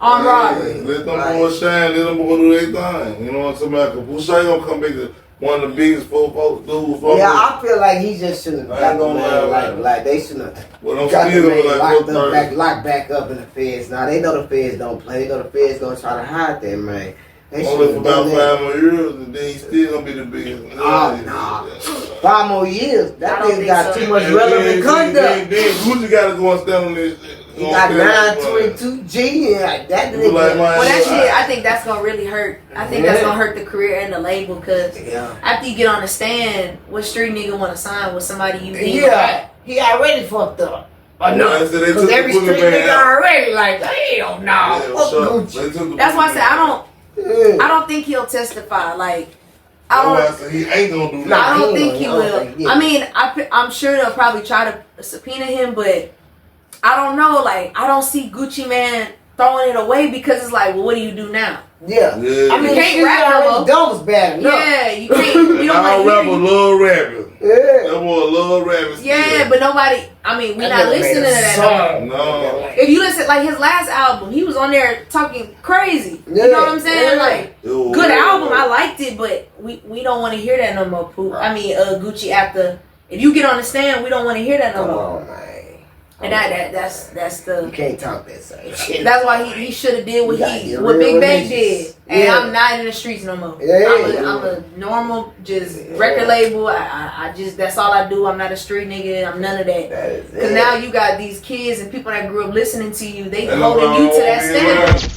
On robbery. Let them boys shine, let them boys do their thing. You know what I'm saying? Because Pusha gonna come back to one of the biggest folks dudes. Yeah, I feel like he just shouldn't have got no man like they shouldn't have got the man locked back up in the feds. Now they know the feds don't play. They know the feds gonna try to hide that man. They only for about 5 more years, and then he's still gonna be the biggest. Oh no, 5 more years. That nigga got too much relevant conduct. Then Gucci gotta go and stand on this. He got 922 G and that nigga. Well, that shit, I think that's gonna really hurt. I think that's gonna hurt the career and the label because after you get on the stand, what street nigga want to sign with somebody you think? Yeah, he already fucked up. No, because every street nigga already like, hell no. That's why I said I don't think he'll testify. Like he ain't gonna do that. I don't think he will. I mean, I'm sure they'll probably try to subpoena him, but I don't know. Like, I don't see Gucci Man throwing it away because it's like, well, what do you do now? Yeah. I mean, you can't rap no more. That was bad enough. Yeah, you can't. You don't like rapper love rapping. Yeah. That boy love rapping. Yeah, but nobody. I mean, we're not listening to that song. No. If you listen, like his last album, he was on there talking crazy. Yeah. You know what I'm saying? Like, good album. I liked it, but we don't want to hear that no more. Pooh. I mean, Gucci. After if you get on the stand, we don't want to hear that no more. Come on, man. And that's the. You can't talk that same shit. That's why he should have did what Big Bang did. And I'm not in the streets no more. I'm a normal just record label. I just that's all I do. I'm not a street nigga. I'm none of that. Because now you got these kids and people that grew up listening to you. They holding you to that standard.